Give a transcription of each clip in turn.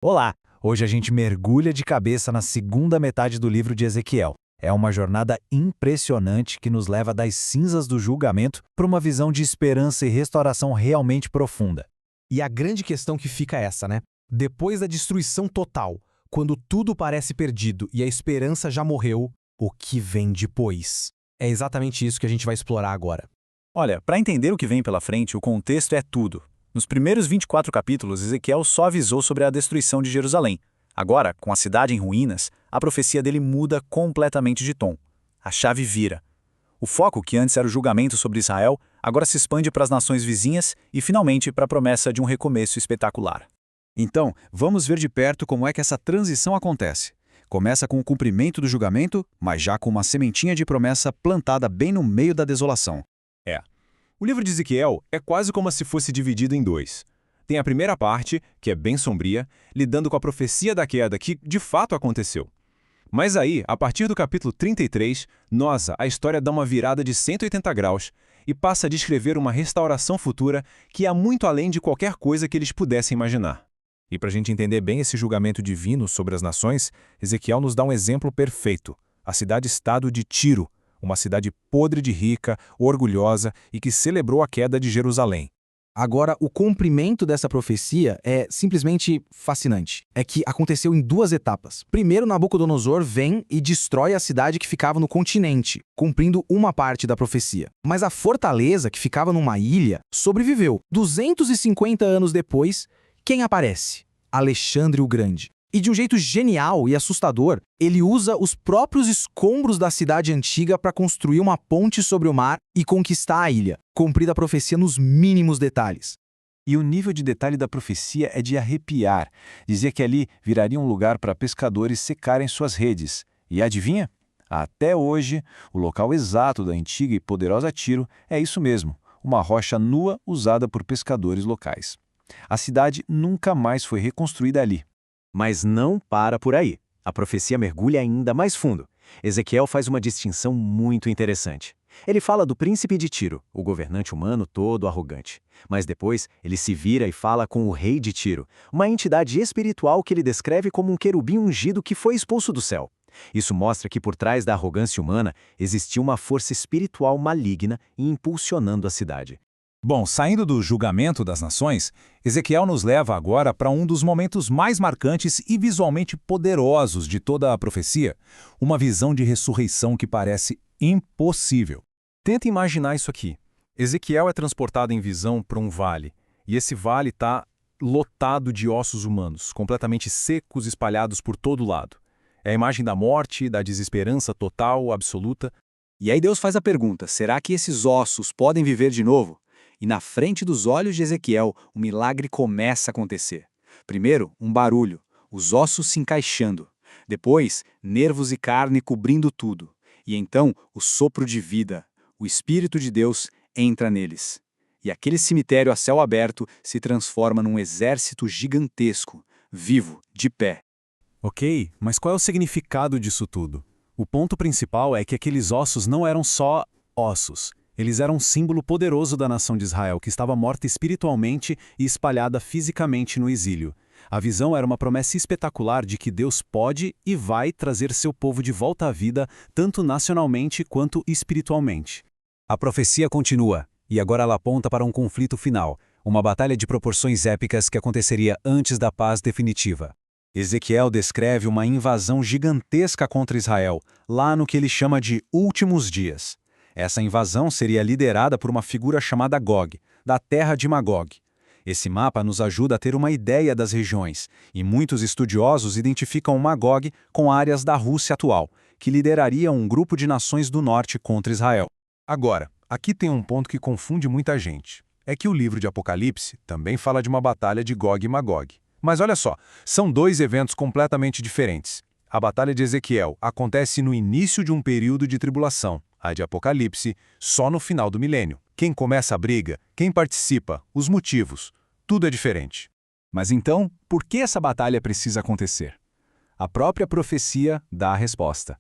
Olá! Hoje a gente mergulha de cabeça na segunda metade do livro de Ezequiel. É uma jornada impressionante que nos leva das cinzas do julgamento para uma visão de esperança e restauração realmente profunda. E a grande questão que fica é essa, né? Depois da destruição total, quando tudo parece perdido e a esperança já morreu, o que vem depois? É exatamente isso que a gente vai explorar agora. Olha, para entender o que vem pela frente, o contexto é tudo. Nos primeiros 24 capítulos, Ezequiel só avisou sobre a destruição de Jerusalém. Agora, com a cidade em ruínas, a profecia dele muda completamente de tom. A chave vira. O foco, que antes era o julgamento sobre Israel, agora se expande para as nações vizinhas e, finalmente, para a promessa de um recomeço espetacular. Então, vamos ver de perto como é que essa transição acontece. Começa com o cumprimento do julgamento, mas já com uma sementinha de promessa plantada bem no meio da desolação. O livro de Ezequiel é quase como se fosse dividido em dois. Tem a primeira parte, que é bem sombria, lidando com a profecia da queda que de fato aconteceu. Mas aí, a partir do capítulo 33, a história dá uma virada de 180 graus e passa a descrever uma restauração futura que ia muito além de qualquer coisa que eles pudessem imaginar. E para a gente entender bem esse julgamento divino sobre as nações, Ezequiel nos dá um exemplo perfeito: a cidade-estado de Tiro, uma cidade podre de rica, orgulhosa e que celebrou a queda de Jerusalém. Agora, o cumprimento dessa profecia é simplesmente fascinante. É que aconteceu em duas etapas. Primeiro, Nabucodonosor vem e destrói a cidade que ficava no continente, cumprindo uma parte da profecia. Mas a fortaleza, que ficava numa ilha, sobreviveu. 250 anos depois, quem aparece? Alexandre o Grande. E de um jeito genial e assustador, ele usa os próprios escombros da cidade antiga para construir uma ponte sobre o mar e conquistar a ilha, cumprida a profecia nos mínimos detalhes. E o nível de detalhe da profecia é de arrepiar. Dizia que ali viraria um lugar para pescadores secarem suas redes. E adivinha? Até hoje, o local exato da antiga e poderosa Tiro é isso mesmo, uma rocha nua usada por pescadores locais. A cidade nunca mais foi reconstruída ali. Mas não para por aí. A profecia mergulha ainda mais fundo. Ezequiel faz uma distinção muito interessante. Ele fala do príncipe de Tiro, o governante humano todo arrogante. Mas depois, ele se vira e fala com o rei de Tiro, uma entidade espiritual que ele descreve como um querubim ungido que foi expulso do céu. Isso mostra que por trás da arrogância humana existia uma força espiritual maligna impulsionando a cidade. Bom, saindo do julgamento das nações, Ezequiel nos leva agora para um dos momentos mais marcantes e visualmente poderosos de toda a profecia, uma visão de ressurreição que parece impossível. Tenta imaginar isso aqui. Ezequiel é transportado em visão para um vale, e esse vale está lotado de ossos humanos, completamente secos, espalhados por todo lado. É a imagem da morte, da desesperança total, absoluta. E aí Deus faz a pergunta: será que esses ossos podem viver de novo? E na frente dos olhos de Ezequiel, o milagre começa a acontecer. Primeiro, um barulho, os ossos se encaixando. Depois, nervos e carne cobrindo tudo. E então, o sopro de vida, o Espírito de Deus, entra neles. E aquele cemitério a céu aberto se transforma num exército gigantesco, vivo, de pé. Ok, mas qual é o significado disso tudo? O ponto principal é que aqueles ossos não eram só ossos. Eles eram um símbolo poderoso da nação de Israel, que estava morta espiritualmente e espalhada fisicamente no exílio. A visão era uma promessa espetacular de que Deus pode e vai trazer seu povo de volta à vida, tanto nacionalmente quanto espiritualmente. A profecia continua, e agora ela aponta para um conflito final, uma batalha de proporções épicas que aconteceria antes da paz definitiva. Ezequiel descreve uma invasão gigantesca contra Israel, lá no que ele chama de últimos dias. Essa invasão seria liderada por uma figura chamada Gog, da terra de Magog. Esse mapa nos ajuda a ter uma ideia das regiões, e muitos estudiosos identificam Magog com áreas da Rússia atual, que lideraria um grupo de nações do norte contra Israel. Agora, aqui tem um ponto que confunde muita gente. É que o livro de Apocalipse também fala de uma batalha de Gog e Magog. Mas olha só, são dois eventos completamente diferentes. A batalha de Ezequiel acontece no início de um período de tribulação. A de Apocalipse, só no final do milênio. Quem começa a briga, quem participa, os motivos, tudo é diferente. Mas então, por que essa batalha precisa acontecer? A própria profecia dá a resposta.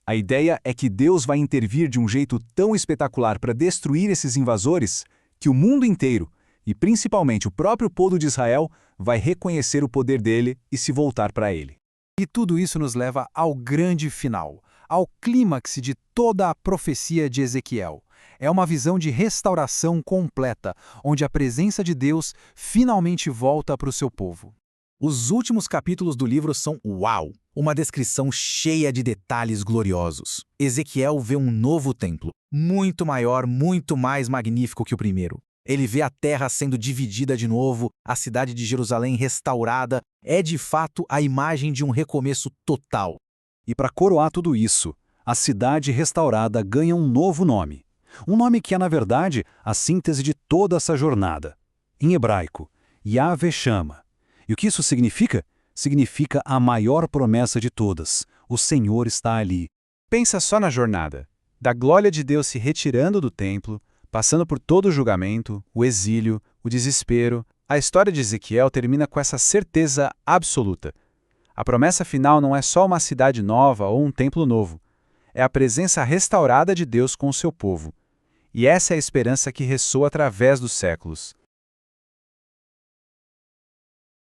A ideia é que Deus vai intervir de um jeito tão espetacular para destruir esses invasores que o mundo inteiro, e principalmente o próprio povo de Israel, vai reconhecer o poder dele e se voltar para ele. E tudo isso nos leva ao grande final, ao clímax de toda a profecia de Ezequiel. É uma visão de restauração completa, onde a presença de Deus finalmente volta para o seu povo. Os últimos capítulos do livro são uau! Uma descrição cheia de detalhes gloriosos. Ezequiel vê um novo templo, muito maior, muito mais magnífico que o primeiro. Ele vê a terra sendo dividida de novo, a cidade de Jerusalém restaurada. É de fato a imagem de um recomeço total. E para coroar tudo isso, a cidade restaurada ganha um novo nome. Um nome que é, na verdade, a síntese de toda essa jornada. Em hebraico, Yahvé Shama. E o que isso significa? Significa a maior promessa de todas. O Senhor está ali. Pensa só na jornada, da glória de Deus se retirando do templo, passando por todo o julgamento, o exílio, o desespero. A história de Ezequiel termina com essa certeza absoluta. A promessa final não é só uma cidade nova ou um templo novo. É a presença restaurada de Deus com o seu povo. E essa é a esperança que ressoa através dos séculos.